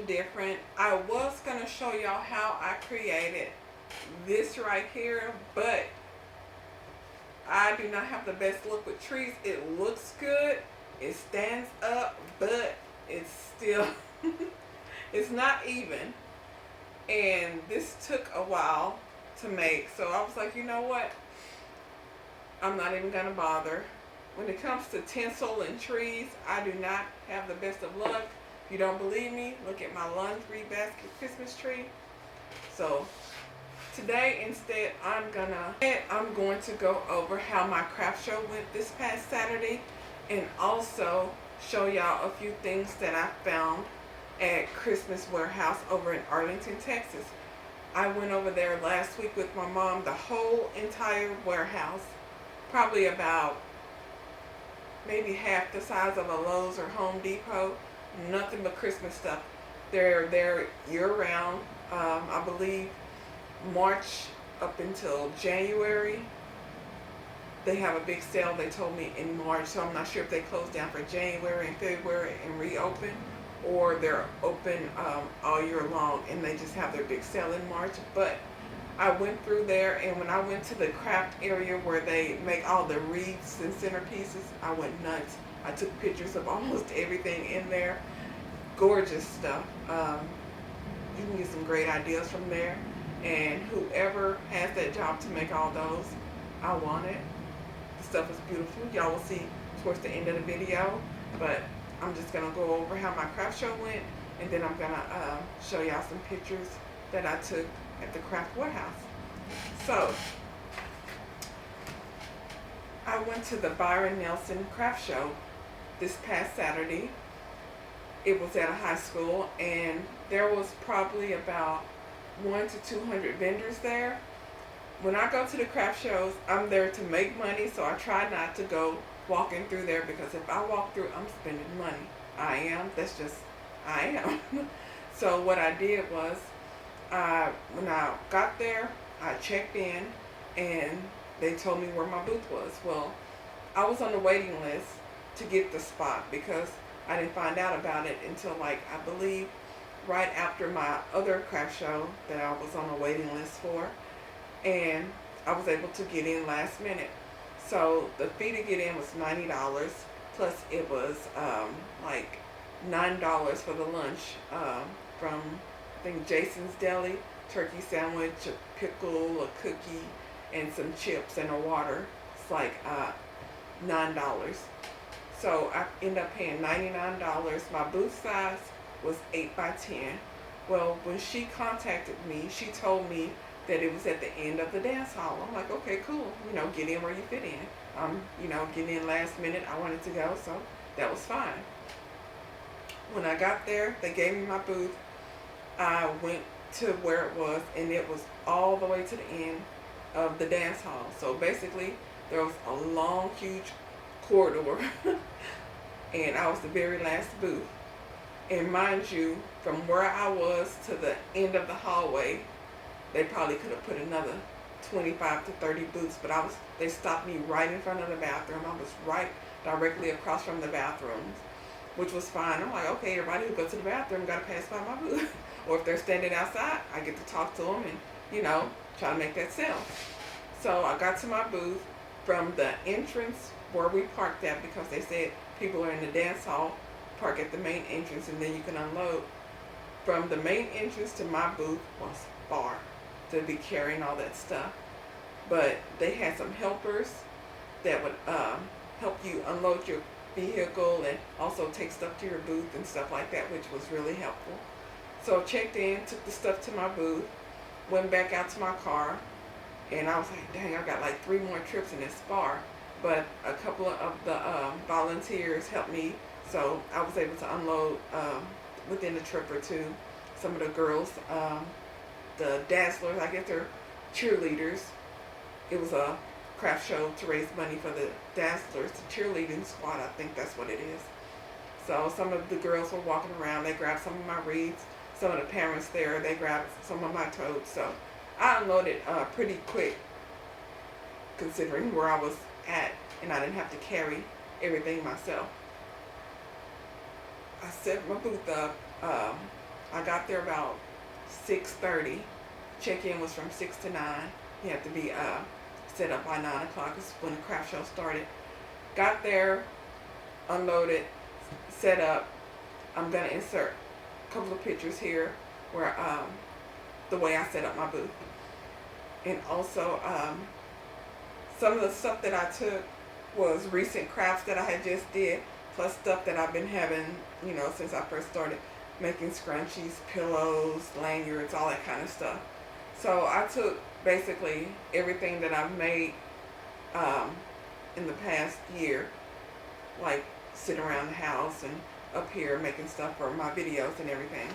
different. I was going to show y'all how I created this right here, but I do not have the best look with trees. It looks good, it stands up, but it's still, it's not even. And this took a while to make, so I was like, you know what? I'm not even going to bother. When it comes to tinsel and trees, I do not have the best of luck. If you don't believe me, look at my laundry basket Christmas tree. So today instead I'm going to go over how my craft show went this past Saturday, and also show y'all a few things that I found at Christmas Warehouse over in Arlington, Texas. I went over there last week with my mom, the whole entire warehouse, probably about maybe half the size of a Lowe's or Home Depot. Nothing but Christmas stuff. They're there year round. I believe March up until January. They have a big sale, they told me, in March, so I'm not sure if they close down for January and February and reopen, or they're open all year long and they just have their big sale in March. But I went through there, and when I went to the craft area where they make all the wreaths and centerpieces, I went nuts. I took pictures of almost everything in there. Gorgeous stuff. You can get some great ideas from there. And whoever has that job to make all those, I want it. The stuff is beautiful. Y'all will see towards the end of the video. But I'm just going to go over how my craft show went, and then I'm going to show y'all some pictures that I took at the craft warehouse. So I went to the Byron Nelson craft show this past Saturday. It was at a high school, and there was probably about 100 to 200 vendors there. When I go to the craft shows, I'm there to make money, so I try not to go walking through there, because if I walk through, I'm spending money. I am. That's just, I am. So what I did was, when I got there, I checked in, and they told me where my booth was. Well, I was on the waiting list to get the spot, because I didn't find out about it until, like, I believe right after my other craft show that I was on a waiting list for, and I was able to get in last minute. So the fee to get in was $90, plus it was like $9 for the lunch from, I think, Jason's Deli, turkey sandwich, a pickle, a cookie, and some chips and a water. It's like $9. So I ended up paying $99. My booth size was 8 by 10. Well, when she contacted me, she told me that it was at the end of the dance hall. I'm like, okay, cool. You know, get in where you fit in. You know, getting in last minute. I wanted to go, so that was fine. When I got there, they gave me my booth. I went to where it was, and it was all the way to the end of the dance hall. So basically, there was a long, huge corridor, and I was the very last booth. And mind you, from where I was to the end of the hallway, they probably could have put another 25 to 30 booths, but they stopped me right in front of the bathroom. I was right directly across from the bathrooms, which was fine. I'm like, okay, everybody who goes to the bathroom got to pass by my booth. Or if they're standing outside, I get to talk to them and, you know, try to make that sale. So I got to my booth from the entrance where we parked at, because they said people are in the dance hall, park at the main entrance, and then you can unload. From the main entrance to my booth was far to be carrying all that stuff. But they had some helpers that would help you unload your vehicle and also take stuff to your booth and stuff like that, which was really helpful. So I checked in, took the stuff to my booth, went back out to my car, and I was like, dang, I got like 3 more trips in this bar. But a couple of the volunteers helped me, so I was able to unload within a trip or two. Some of the girls, the Dazzlers, I guess they're cheerleaders. It was a craft show to raise money for the Dazzlers, the cheerleading squad, I think that's what it is. So some of the girls were walking around, they grabbed some of my wreaths. Some of the parents there, they grabbed some of my totes. So I unloaded pretty quick, considering where I was at, and I didn't have to carry everything myself. I set my booth up. I got there about 6:30. Check-in was from 6 to 9. You have to be set up by 9 o'clock is when the craft show started. Got there, unloaded, set up. I'm going to insert a couple of pictures here where the way I set up my booth. And also some of the stuff that I took was recent crafts that I had just did, plus stuff that I've been having, you know, since I first started making scrunchies, pillows, lanyards, all that kind of stuff. So I took basically everything that I've made in the past year, like sitting around the house and up here making stuff for my videos and everything.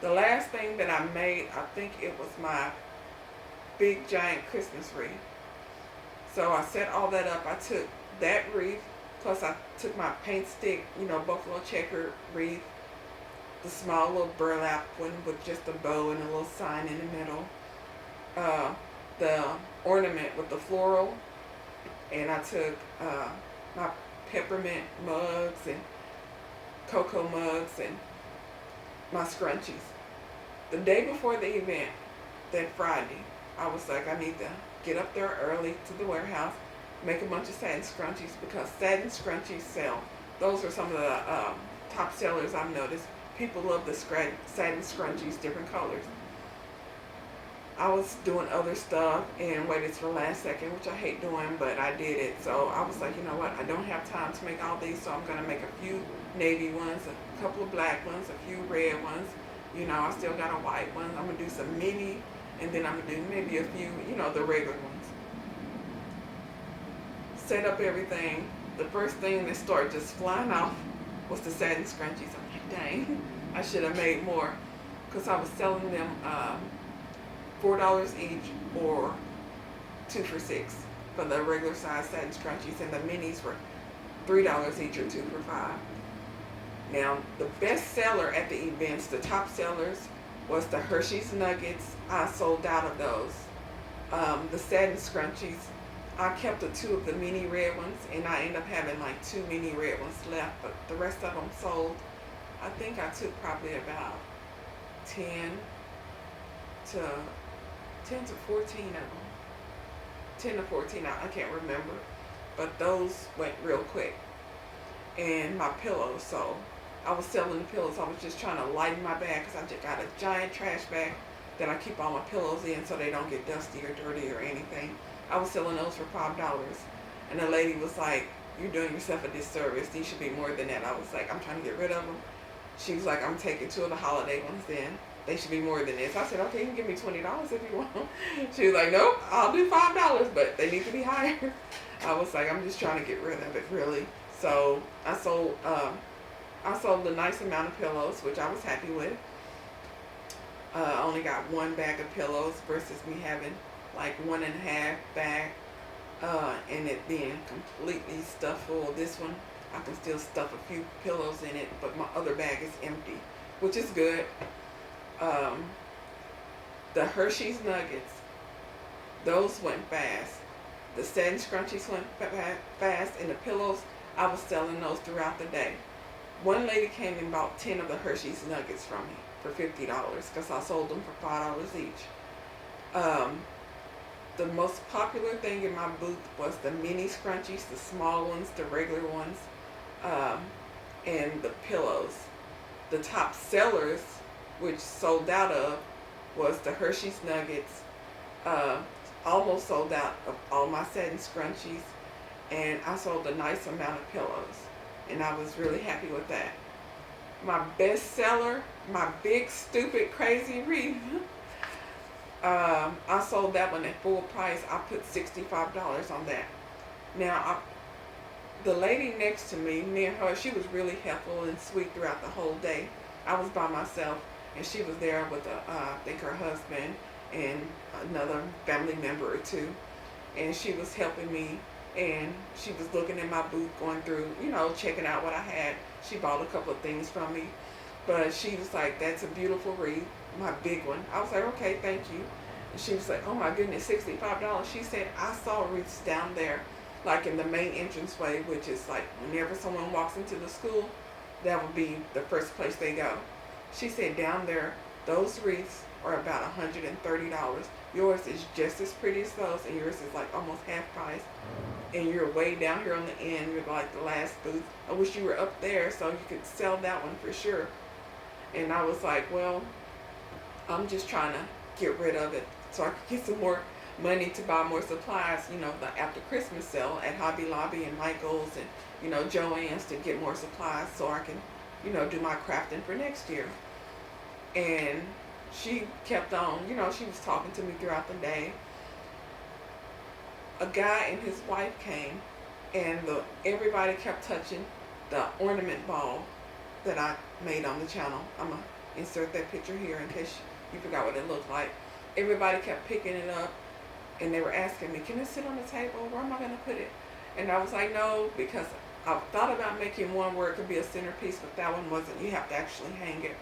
The last thing that I made, I think it was my big giant Christmas wreath. So I set all that up. I took that wreath, plus I took my paint stick, you know, buffalo checker wreath, the small little burlap one with just a bow and a little sign in the middle, the ornament with the floral, and I took my peppermint mugs and cocoa mugs and my scrunchies. The day before the event, that Friday, I was like, I need to get up there early to the warehouse, make a bunch of satin scrunchies, because satin scrunchies sell. Those are some of the top sellers I've noticed. People love the satin scrunchies, different colors. I was doing other stuff and waited till the last second, which I hate doing, but I did it. So I was like, you know what, I don't have time to make all these, so I'm going to make a few navy ones, a couple of black ones, a few red ones. You know, I still got a white one. I'm going to do some mini, and then I'm going to do maybe a few, you know, the regular ones. Set up everything. The first thing that started just flying off was the satin scrunchies. I'm like, dang, I should have made more, because I was selling them $4 each or 2 for $6 for the regular size satin scrunchies, and the minis were $3 each or 2 for $5. Now, the best seller at the events, the top sellers, was the Hershey's Nuggets. I sold out of those. The satin scrunchies, I kept the 2 of the mini red ones, and I ended up having like 2 mini red ones left, but the rest of them sold. I think I took probably about 10 to 14 of them. 10 to 14, I can't remember. But those went real quick. And my pillows, so I was selling the pillows. I was just trying to lighten my bag, because I just got a giant trash bag that I keep all my pillows in so they don't get dusty or dirty or anything. I was selling those for $5. And the lady was like, you're doing yourself a disservice. These should be more than that. I was like, I'm trying to get rid of them. She was like, I'm taking 2 of the holiday ones then. They should be more than this. I said, okay, you can give me $20 if you want. She was like, nope, I'll do $5, but they need to be higher. I was like, I'm just trying to get rid of it, really. So I sold a nice amount of pillows, which I was happy with. I only got 1 bag of pillows versus me having like 1.5 bag, and it being completely stuffed full. This one, I can still stuff a few pillows in it, but my other bag is empty, which is good. The Hershey's Nuggets, those went fast. The satin scrunchies went fast, and the pillows, I was selling those throughout the day. One lady came and bought 10 of the Hershey's Nuggets from me for $50, because I sold them for $5 each. The most popular thing in my booth was the mini scrunchies, the small ones, the regular ones, and the pillows. The top sellers, which sold out of, was the Hershey's Nuggets. Almost sold out of all my satin scrunchies, and I sold a nice amount of pillows, and I was really happy with that. My best seller, my big stupid crazy wreath, I sold that one at full price. I put $65 on that. Now, the lady next to me, and her, she was really helpful and sweet throughout the whole day. I was by myself, and she was there with, I think, her husband and another family member or 2. And she was helping me, and she was looking at my booth, going through, you know, checking out what I had. She bought a couple of things from me. But she was like, that's a beautiful wreath, my big one. I was like, okay, thank you. And she was like, oh my goodness, $65. She said, I saw wreaths down there, like in the main entranceway, which is like whenever someone walks into the school, that would be the first place they go. She said down there, those wreaths are about $130. Yours is just as pretty as those, and yours is like almost half price. And you're way down here on the end. You're like the last booth. I wish you were up there so you could sell that one for sure. And I was like, well, I'm just trying to get rid of it so I could get some more money to buy more supplies, you know, the after Christmas sale at Hobby Lobby and Michael's and, you know, Joann's, to get more supplies so I can, you know, do my crafting for next year. And she kept on, you know, she was talking to me throughout the day. A guy and his wife came, and everybody kept touching the ornament ball that I made on the channel. I'm going to insert that picture here in case you forgot what it looked like. Everybody kept picking it up, and they were asking me, can it sit on the table? Where am I going to put it? And I was like, no, because I thought about making one where it could be a centerpiece, but that one wasn't. You have to actually hang it.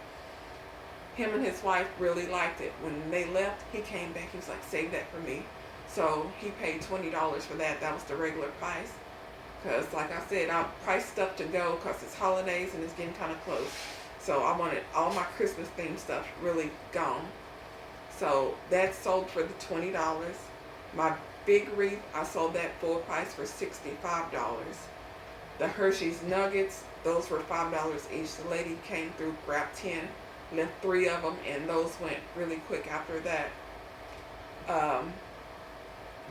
Him and his wife really liked it. When they left, he came back. He was like, save that for me. So he paid $20 for that. That was the regular price. Because, like I said, I priced stuff to go because it's holidays and it's getting kind of close. So I wanted all my Christmas themed stuff really gone. So that sold for the $20. My big wreath, I sold that full price for $65. The Hershey's Nuggets, those were $5 each. The lady came through, grabbed 10, left 3 of them, and those went really quick after that.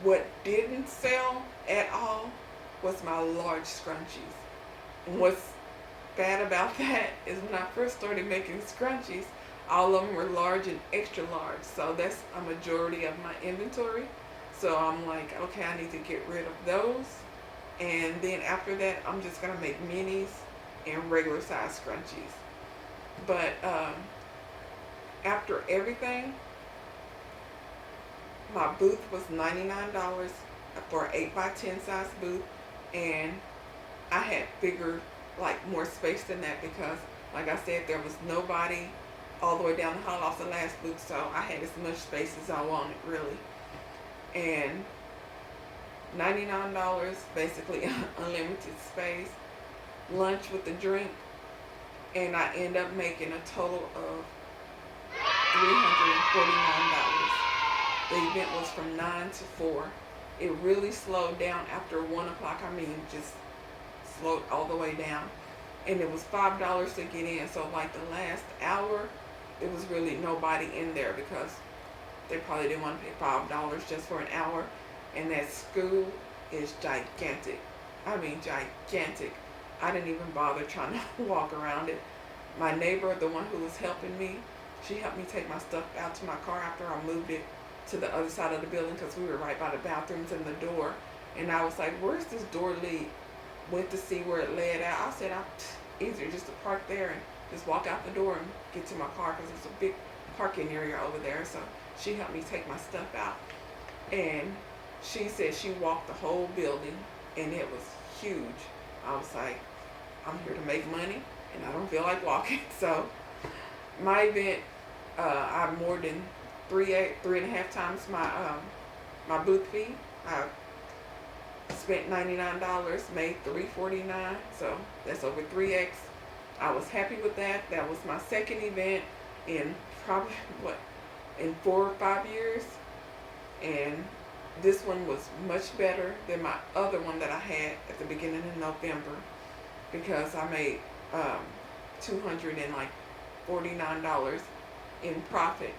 What didn't sell at all was my large scrunchies. And what's bad about that is when I first started making scrunchies, all of them were large and extra large. So that's a majority of my inventory. So I'm like, okay, I need to get rid of those. And then after that, I'm just going to make minis and regular size scrunchies. But after everything, my booth was $99 for an 8x10 size booth, and I had bigger, like more space than that because, like I said, there was nobody all the way down the hall off the last booth, so I had as much space as I wanted, really. And $99, basically unlimited space, lunch with the drink, and I end up making a total of $349. The event was from 9 to 4. It really slowed down after 1 o'clock. I mean, just slowed all the way down. And it was $5 to get in. So like the last hour, it was really nobody in there because they probably didn't want to pay $5 just for an hour. And that school is gigantic. I mean, gigantic. I didn't even bother trying to walk around it. My neighbor, the one who was helping me, she helped me take my stuff out to my car after I moved it to the other side of the building because we were right by the bathrooms and the door. And I was like, where's this door lead? Went to see where it led out. I said, easier just to park there and just walk out the door and get to my car because there's a big parking area over there. So she helped me take my stuff out. And she said she walked the whole building and it was huge. I was like, I'm here to make money and I don't feel like walking. So my event, I more than 3.5 times my booth fee. I spent $99, made $349, so that's over 3x. I was happy with that. That was my second event in probably in 4 or 5 years, and this one was much better than my other one that I had at the beginning of November because I made $249 in profit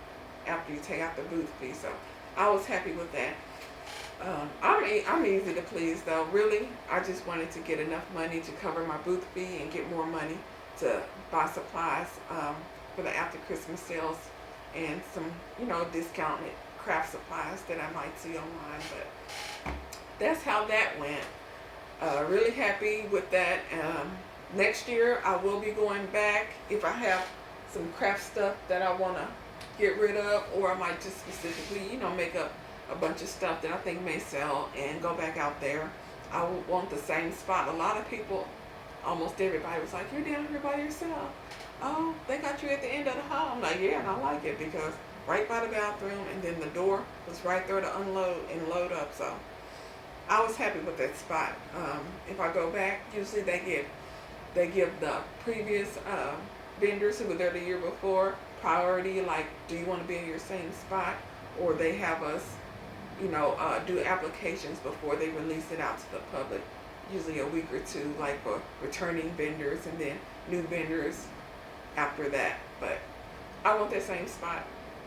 after you take out the booth fee. So I was happy with that. I'm easy to please though. Really, I just wanted to get enough money to cover my booth fee and get more money to buy supplies for the after Christmas sales and some, you know, discounted craft supplies that I might see online. But that's how that went. Really happy with that. Next year I will be going back if I have some craft stuff that I want to get rid of, or I might just specifically, you know, make up a bunch of stuff that I think may sell and go back out there. I want the same spot. A lot of people, almost everybody was like, you're down here by yourself. Oh, they got you at the end of the hall. I'm like, yeah, and I like it because right by the bathroom, and then the door was right there to unload and load up. So I was happy with that spot. If I go back, usually they give the previous vendors who were there the year before priority, like, do you want to be in your same spot, or they have us, do applications before they release it out to the public, usually a week or two, like for returning vendors, and then new vendors after that. But I want that same spot,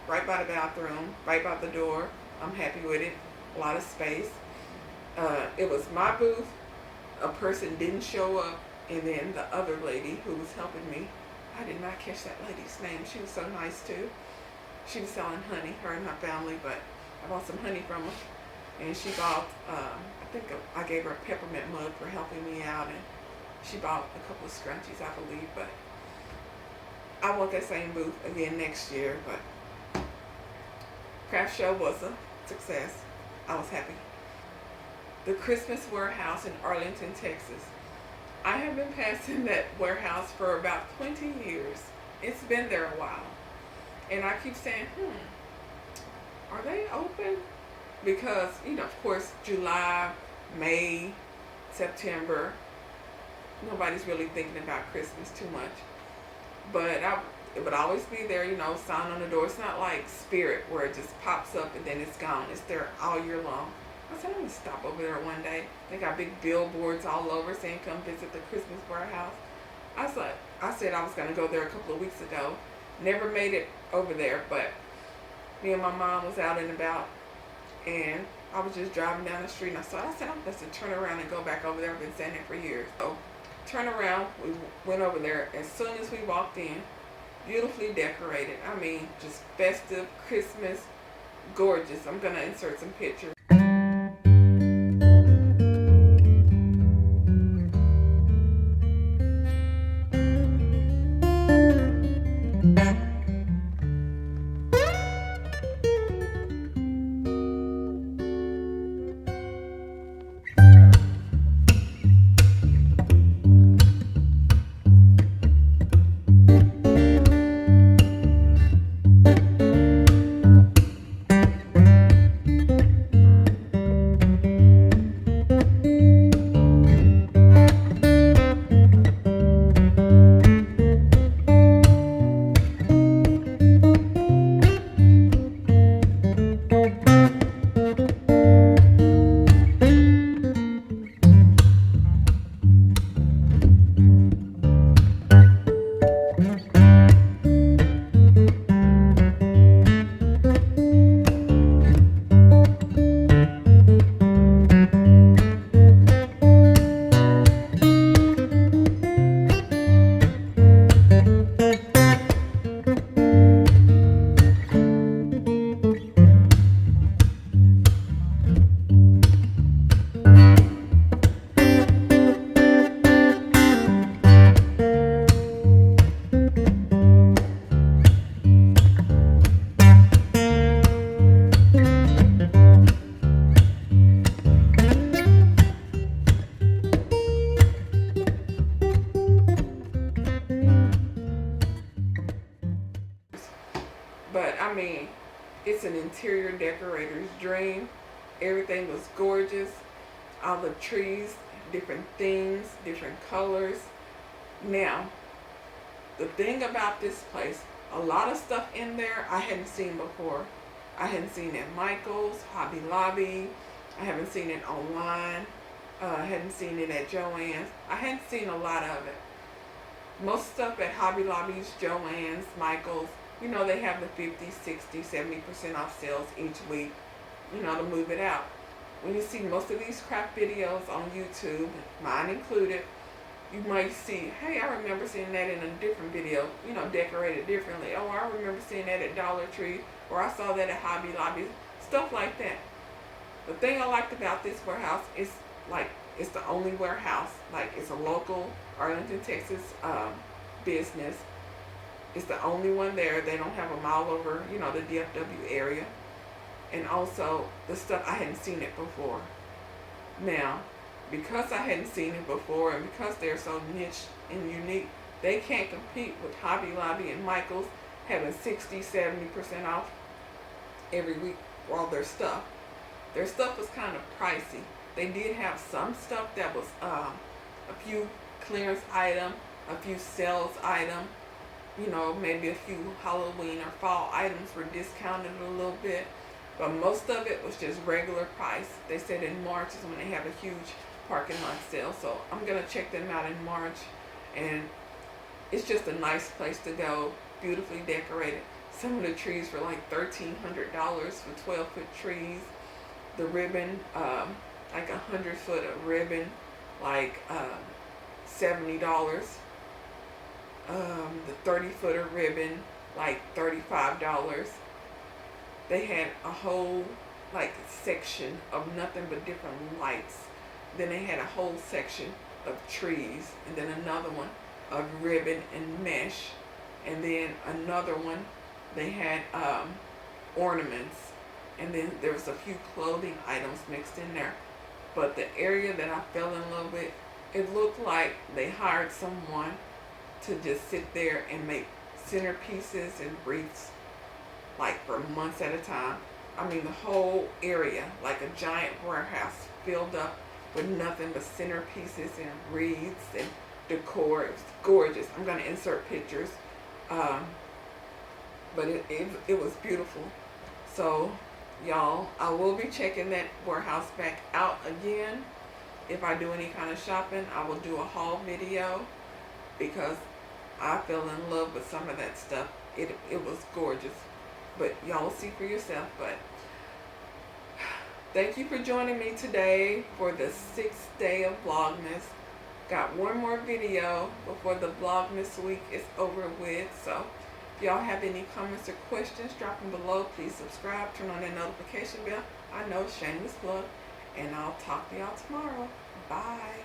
right by the bathroom, right by the door. I'm happy with it. A lot of space. It was my booth. A person didn't show up, and then the other lady who was helping me, I did not catch that lady's name. She was so nice too. She was selling honey, her and her family, but I bought some honey from her, and she bought, I think I gave her a peppermint mug for helping me out, and she bought a couple of scrunchies, I believe. But I want that same booth again next year. But craft show was a success. I was happy. The Christmas warehouse in Arlington, Texas. I have been passing that warehouse for about 20 years. It's been there a while. And I keep saying, are they open? Because, of course, July, May, September, nobody's really thinking about Christmas too much. But it would always be there, sign on the door. It's not like Spirit where it just pops up and then it's gone. It's there all year long. I said, I'm going to stop over there one day. They got big billboards all over saying, come visit the Christmas warehouse. I said I was going to go there a couple of weeks ago. Never made it over there, but me and my mom was out and about, and I was just driving down the street, and I said, I'm going to turn around and go back over there. I've been saying it for years. So, turn around, we went over there. As soon as we walked in, beautifully decorated. I mean, just festive, Christmas, gorgeous. I'm going to insert some pictures. But I mean, it's an interior decorator's dream. Everything was gorgeous. All the trees, different things, different colors. Now, the thing about this place, a lot of stuff in there I hadn't seen before. I hadn't seen it at Michael's, Hobby Lobby. I haven't seen it online. I hadn't seen it at Joann's. I hadn't seen a lot of it. Most stuff at Hobby Lobby's, Joann's, Michael's, they have the 50, 60, 70% off sales each week, to move it out. When you see most of these craft videos on YouTube, mine included, you might see, hey, I remember seeing that in a different video, decorated differently. Oh, I remember seeing that at Dollar Tree, or I saw that at Hobby Lobby, stuff like that. The thing I liked about this warehouse is, it's the only warehouse. It's a local Arlington, Texas business. It's the only one there. They don't have them all over, the DFW area. And also, the stuff, I hadn't seen it before. Now, because I hadn't seen it before, and because they're so niche and unique, they can't compete with Hobby Lobby and Michael's having 60, 70% off every week for all their stuff. Their stuff was kind of pricey. They did have some stuff that was a few clearance item, a few sales item, you know, maybe a few Halloween or fall items were discounted a little bit, but most of it was just regular price. They said in March is when they have a huge parking lot sale, so I'm gonna check them out in March. And it's just a nice place to go, beautifully decorated. Some of the trees were like $1,300 for 12-foot trees. The ribbon, like 100-foot of ribbon, like $70. The 30-foot of ribbon, like $35. They had a whole like section of nothing but different lights. Then they had a whole section of trees, and then another one of ribbon and mesh, and then another one they had ornaments, and then there was a few clothing items mixed in there. But the area that I fell in love with, it looked like they hired someone to just sit there and make centerpieces and wreaths like for months at a time. I mean, the whole area, like a giant warehouse filled up with nothing but centerpieces and wreaths and decor. It was gorgeous. I'm going to insert pictures. But it was beautiful. So, y'all, I will be checking that warehouse back out again. If I do any kind of shopping, I will do a haul video, because I fell in love with some of that stuff. It was gorgeous. But y'all will see for yourself. But thank you for joining me today for the 6th day of Vlogmas. Got one more video before the Vlogmas week is over with. So if y'all have any comments or questions, drop them below. Please subscribe, turn on that notification bell. I know, shameless plug. And I'll talk to y'all tomorrow. Bye.